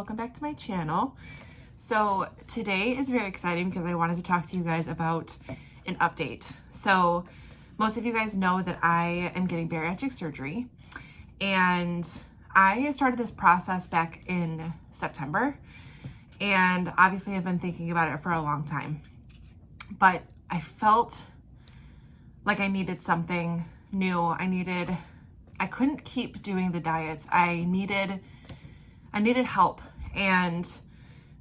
welcome back to my channel. So today is very exciting because I wanted to talk to you guys about an update. So most of you guys know that I am getting bariatric surgery, and I started this process back in September, and obviously I've been thinking about it for a long time, but I felt like I needed something new. I couldn't keep doing the diets. I needed help, and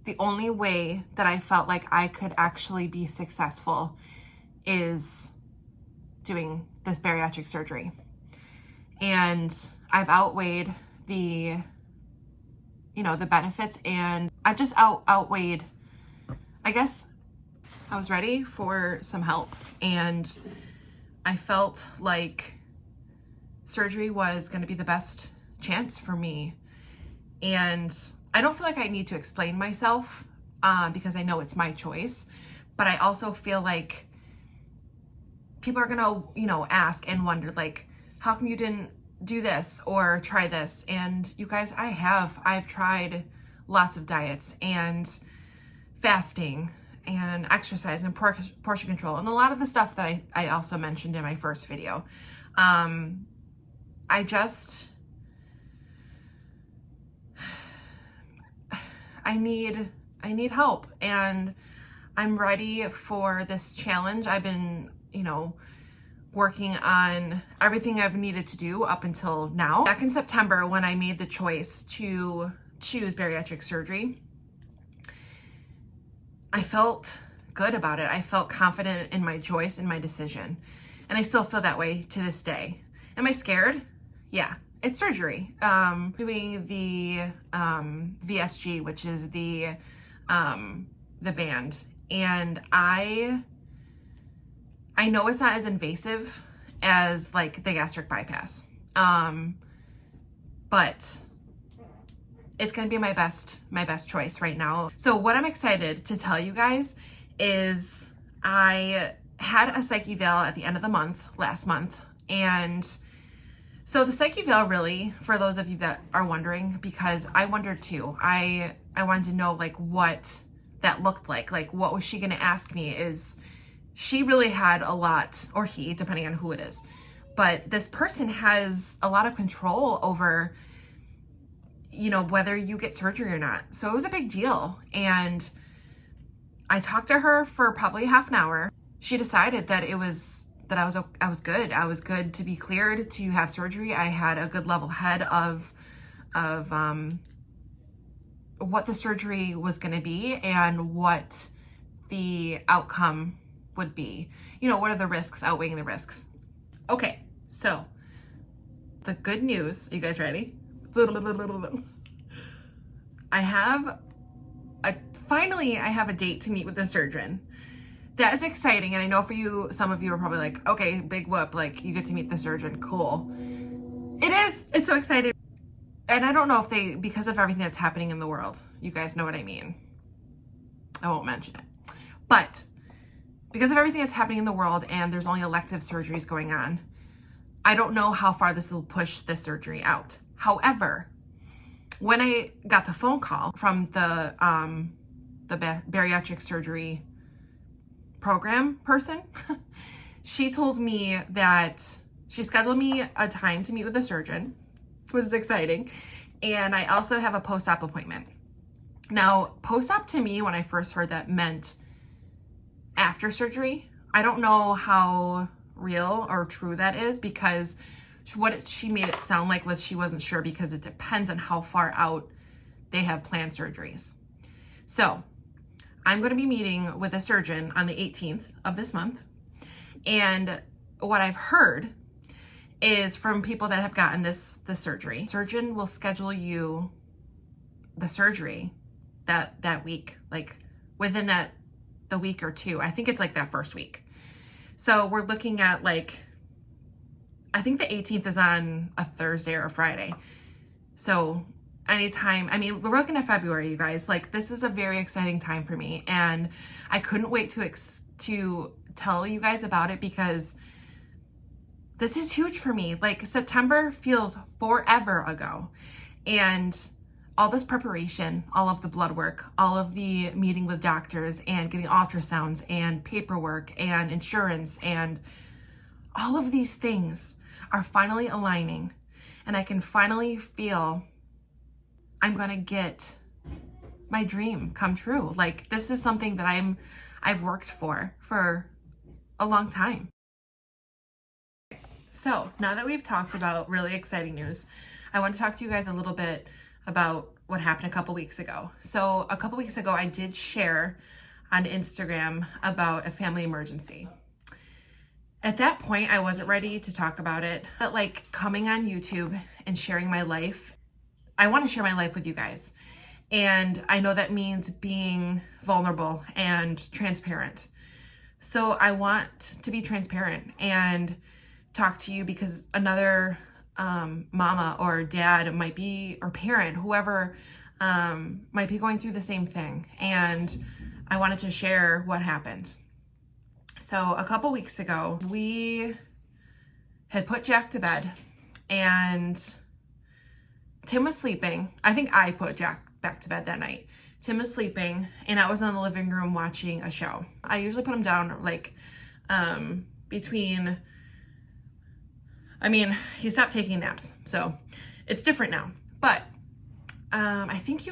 the only way that I felt like I could actually be successful is doing this bariatric surgery. And I've outweighed the benefits, and I've just outweighed, I guess I was ready for some help, and I felt like surgery was going to be the best chance for me. And I don't feel like I need to explain myself because I know it's my choice, but I also feel like people are gonna, ask and wonder, like, how come you didn't do this or try this? And you guys, I've tried lots of diets and fasting and exercise and portion control and a lot of the stuff that I also mentioned in my first video. I need help, and I'm ready for this challenge. I've been, working on everything I've needed to do up until now. Back in September, when I made the choice to choose bariatric surgery, I felt good about it. I felt confident in my choice and my decision, and I still feel that way to this day. Am I scared? Yeah. It's surgery. Doing the VSG, which is the band, and I know it's not as invasive as like the gastric bypass, but it's gonna be my best choice right now. So what I'm excited to tell you guys is I had a psych eval at the end of the month, last month, and so the psych eval, really, for those of you that are wondering, because I wondered too, I wanted to know like what that looked like what was she gonna ask me. Is she really had a lot, or he, depending on who it is, but this person has a lot of control over, whether you get surgery or not. So it was a big deal, and I talked to her for probably half an hour. She decided that I was good. I was good to be cleared to have surgery. I had a good level head of what the surgery was going to be and what the outcome would be. What are the risks outweighing the risks? Okay, so the good news, you guys ready? Finally I have a date to meet with the surgeon. That is exciting, and I know for you, some of you are probably like, okay, big whoop, like you get to meet the surgeon, cool. It is, it's so exciting. And I don't know if because of everything that's happening in the world, you guys know what I mean. I won't mention it. But because of everything that's happening in the world, and there's only elective surgeries going on, I don't know how far this will push this surgery out. However, when I got the phone call from the bariatric surgery program person, she told me that she scheduled me a time to meet with the surgeon, which is exciting, and I also have a post-op appointment. Now, post-op to me, when I first heard that, meant after surgery. I don't know how real or true that is, because what she made it sound like was she wasn't sure because it depends on how far out they have planned surgeries. So I'm going to be meeting with a surgeon on the 18th of this month. And what I've heard is from people that have gotten this surgery, surgeon will schedule you the surgery that week, like within the week or two. I think it's like that first week. So we're looking at I think the 18th is on a Thursday or a Friday. So anytime, we're looking at February, you guys. This is a very exciting time for me, and I couldn't wait to tell you guys about it, because this is huge for me. September feels forever ago, and all this preparation, all of the blood work, all of the meeting with doctors and getting ultrasounds and paperwork and insurance and all of these things are finally aligning, and I can finally feel I'm gonna get my dream come true. Like, this is something that I've worked for a long time. So now that we've talked about really exciting news, I want to talk to you guys a little bit about what happened a couple weeks ago. So a couple weeks ago, I did share on Instagram about a family emergency. At that point, I wasn't ready to talk about it, but like coming on YouTube and sharing my life, I want to share my life with you guys. And I know that means being vulnerable and transparent. So I want to be transparent and talk to you because another mama or dad might be, or parent, whoever might be going through the same thing. And I wanted to share what happened. So a couple weeks ago, we had put Jack to bed and Tim was sleeping. I think I put Jack back to bed that night. Tim was sleeping and I was in the living room watching a show. I usually put him down like between, he stopped taking naps, so it's different now. But I think he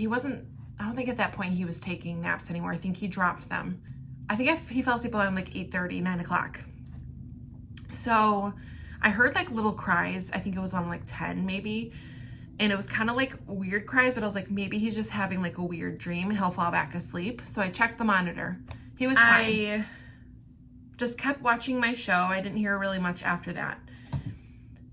wasn't, I don't think at that point he was taking naps anymore. I think he dropped them. I think he fell asleep around like 8:30, 9 o'clock. So I heard like little cries. I think it was on like 10 maybe. And it was kind of like weird cries, but I was like, maybe he's just having like a weird dream and he'll fall back asleep. So I checked the monitor. He was fine. I just kept watching my show. I didn't hear really much after that.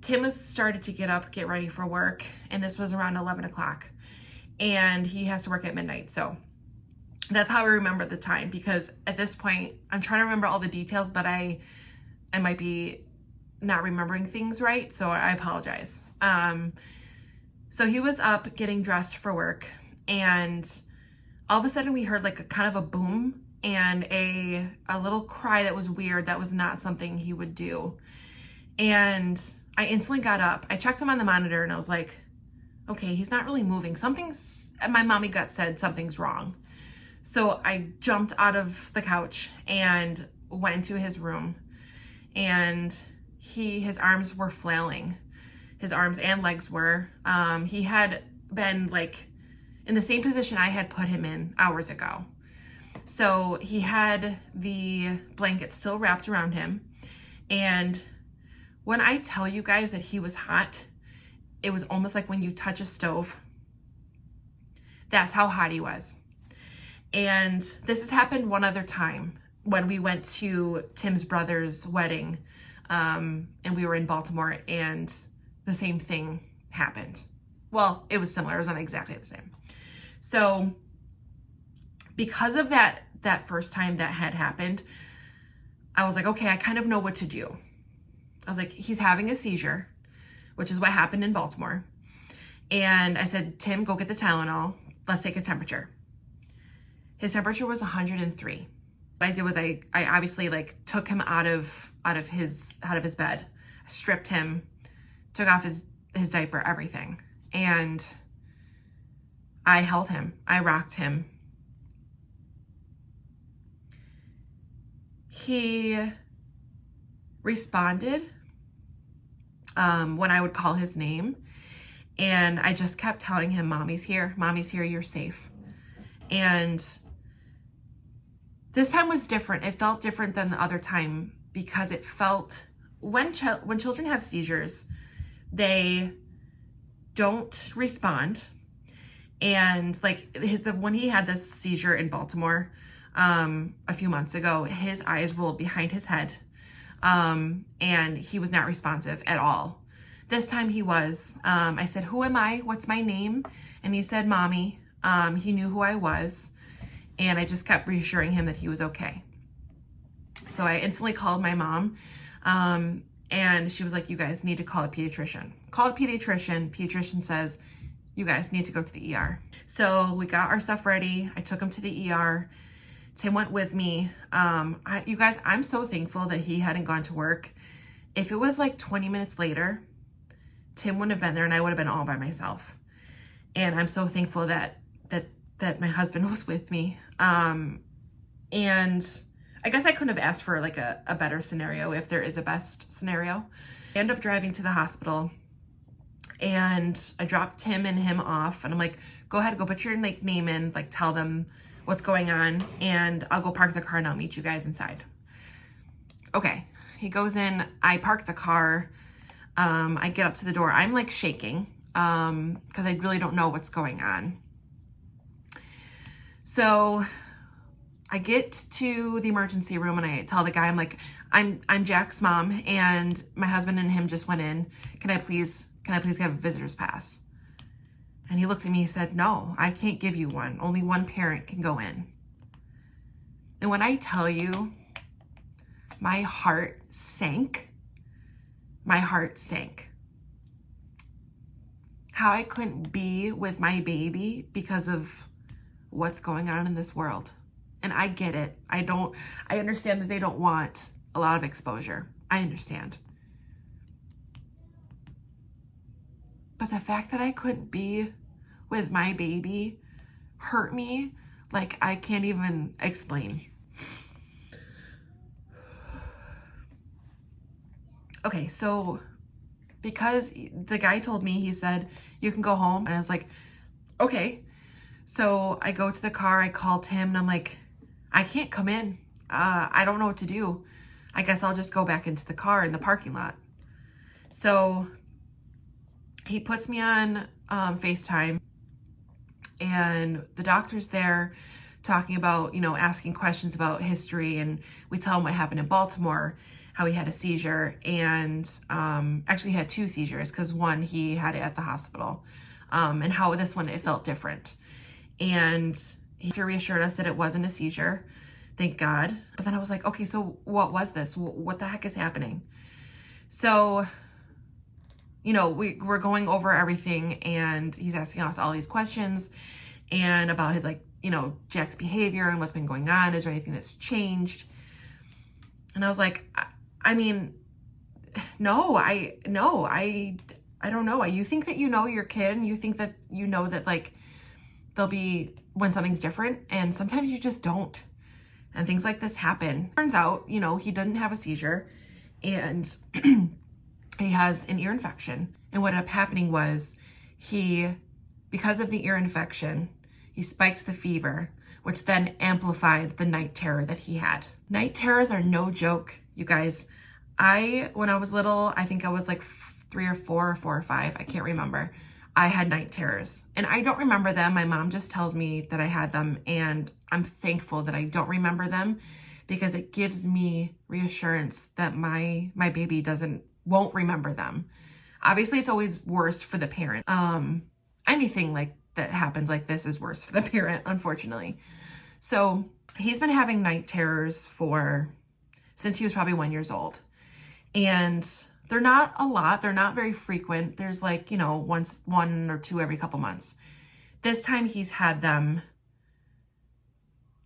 Tim was started to get up, get ready for work. And this was around 11 o'clock. And he has to work at midnight. So that's how I remember the time, because at this point, I'm trying to remember all the details, but I might be not remembering things right. So I apologize. So he was up getting dressed for work, and all of a sudden we heard like a kind of a boom and a little cry that was weird. That was not something he would do. And I instantly got up. I checked him on the monitor and I was like, okay, he's not really moving. My mommy gut said something's wrong. So I jumped out of the couch and went into his room, and his arms were flailing. His arms and legs were. He had been like in the same position I had put him in hours ago. So he had the blanket still wrapped around him. And when I tell you guys that he was hot, it was almost like when you touch a stove. That's how hot he was. And this has happened one other time when we went to Tim's brother's wedding, and we were in Baltimore, and the same thing happened. Well, it was similar. It was not exactly the same. So because of that first time that had happened, I was like, okay, I kind of know what to do. I was like, he's having a seizure, which is what happened in Baltimore. And I said, Tim, go get the Tylenol. Let's take his temperature. His temperature was 103. What I did was I obviously like took him out of his bed, stripped him, took off his diaper, everything. And I held him. I rocked him. He responded when I would call his name. And I just kept telling him, Mommy's here, you're safe. And this time was different. It felt different than the other time, because it felt, when children have seizures, they don't respond. And like when he had this seizure in Baltimore a few months ago, his eyes rolled behind his head, and he was not responsive at all. This time he was. I said, who am I? What's my name? And he said, Mommy. He knew who I was. And I just kept reassuring him that he was okay. So I instantly called my mom. And she was like, you guys need to call a pediatrician. Call a pediatrician. Pediatrician says, you guys need to go to the ER. So we got our stuff ready. I took him to the ER. Tim went with me. You guys, I'm so thankful that he hadn't gone to work. If it was like 20 minutes later, Tim wouldn't have been there and I would have been all by myself. And I'm so thankful that my husband was with me. And I guess I couldn't have asked for like a better scenario, if there is a best scenario. I end up driving to the hospital, and I dropped Tim and him off, and I'm like, go ahead, go put your like name in, like tell them what's going on, and I'll go park the car and I'll meet you guys inside. Okay, he goes in, I park the car, I get up to the door, I'm like shaking, because I really don't know what's going on. So I get to the emergency room and I tell the guy, I'm like, I'm Jack's mom, and my husband and him just went in. Can I please have a visitor's pass? And he looked at me, he said, no, I can't give you one. Only one parent can go in. And when I tell you, my heart sank. My heart sank. How I couldn't be with my baby because of what's going on in this world. And I get it. I understand that they don't want a lot of exposure. I understand. But the fact that I couldn't be with my baby hurt me like I can't even explain. Okay, so because the guy told me, he said, you can go home. And I was like, okay. So I go to the car, I call Tim, and I'm like, I can't come in. I don't know what to do. I guess I'll just go back into the car in the parking lot. So he puts me on FaceTime, and the doctor's there talking about, asking questions about history, and we tell him what happened in Baltimore, how he had a seizure, and actually he had 2 seizures, because one, he had it at the hospital, and how this one, it felt different. And he reassured us that it wasn't a seizure, thank God. But then I was like, okay, so what was this? What the heck is happening? So, we're going over everything, and he's asking us all these questions, and about his, Jack's behavior and what's been going on. Is there anything that's changed? And I was like, no, I don't know. You think that your kid, and you think that that they'll be when something's different, and sometimes you just don't. And things like this happen. Turns out, he doesn't have a seizure, and he has an ear infection. And what ended up happening was because of the ear infection, he spiked the fever, which then amplified the night terror that he had. Night terrors are no joke, you guys. When I was little, I think I was like 3 or 4 or 4 or 5, I can't remember. I had night terrors, and I don't remember them. My mom just tells me that I had them, and I'm thankful that I don't remember them, because it gives me reassurance that my baby won't remember them. Obviously, it's always worse for the parent. Anything like that happens like this is worse for the parent, unfortunately. So he's been having night terrors since he was probably 1 year old, and they're not a lot. They're not very frequent. There's once 1 or 2 every couple months. This time he's had them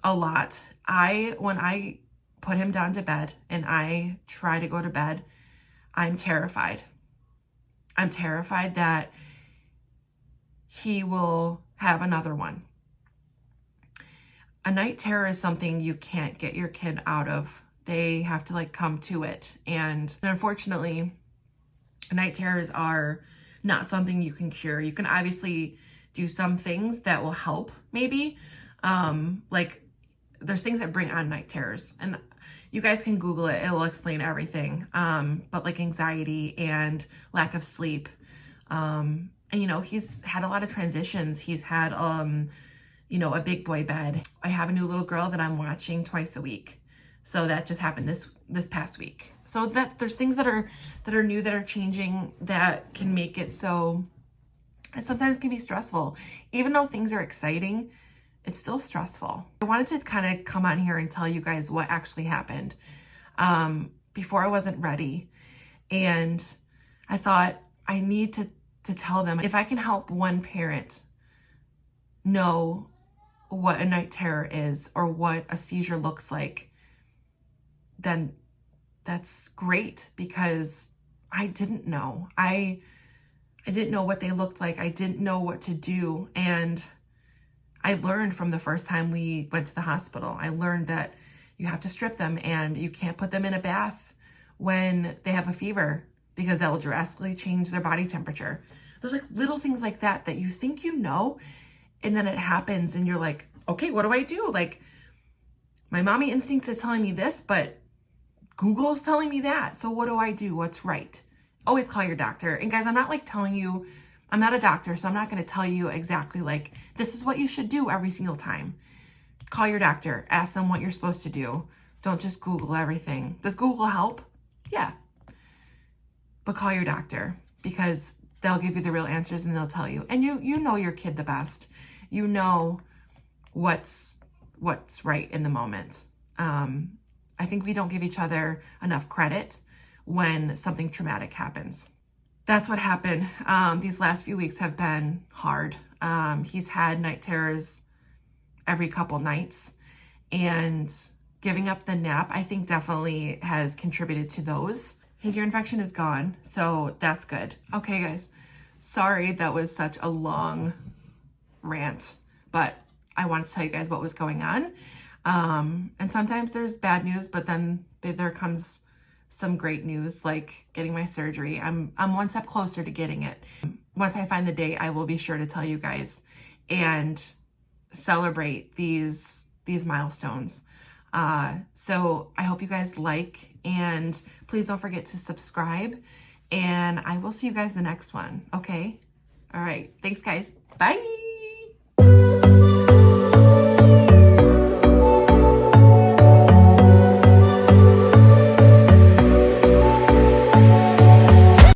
a lot. When I put him down to bed and I try to go to bed, I'm terrified. I'm terrified that he will have another one. A night terror is something you can't get your kid out of. They have to come to it. And unfortunately, night terrors are not something you can cure. You can obviously do some things that will help, maybe. There's things that bring on night terrors, and you guys can Google it. It will explain everything. But anxiety and lack of sleep. And he's had a lot of transitions. He's had a big boy bed. I have a new little girl that I'm watching twice a week. So that just happened this past week. So that there's things that are new, that are changing, that can make it so it sometimes can be stressful. Even though things are exciting, it's still stressful. I wanted to kind of come on here and tell you guys what actually happened. Before, I wasn't ready, and I thought I need to tell them, if I can help one parent know what a night terror is or what a seizure looks like, then that's great, because I didn't know. I I didn't know what they looked like. I didn't know what to do. And I learned from the first time we went to the hospital. I learned that you have to strip them and you can't put them in a bath when they have a fever because that will drastically change their body temperature. There's like little things like that that you think you know, and then it happens and you're like, okay, what do I do? Like, my mommy instincts is telling me this, but Google is telling me that. So what do I do? What's right? Always call your doctor. And guys, I'm not like telling you, I'm not a doctor, so I'm not going to tell you exactly like, this is what you should do every single time. Call your doctor. Ask them what you're supposed to do. Don't just Google everything. Does Google help? Yeah. But call your doctor because they'll give you the real answers and they'll tell you. And you know your kid the best. You know what's right in the moment. I think we don't give each other enough credit when something traumatic happens. That's what happened. These last few weeks have been hard. He's had night terrors every couple nights, and giving up the nap, I think, definitely has contributed to those. His ear infection is gone, so that's good. Okay, guys, sorry that was such a long rant, but I wanted to tell you guys what was going on. And sometimes there's bad news, but then there comes some great news, like getting my surgery. I'm one step closer to getting it. Once I find the date, I will be sure to tell you guys and celebrate these milestones. So I hope you guys like, and please don't forget to subscribe, and I will see you guys the next one. Okay. All right. Thanks, guys. Bye.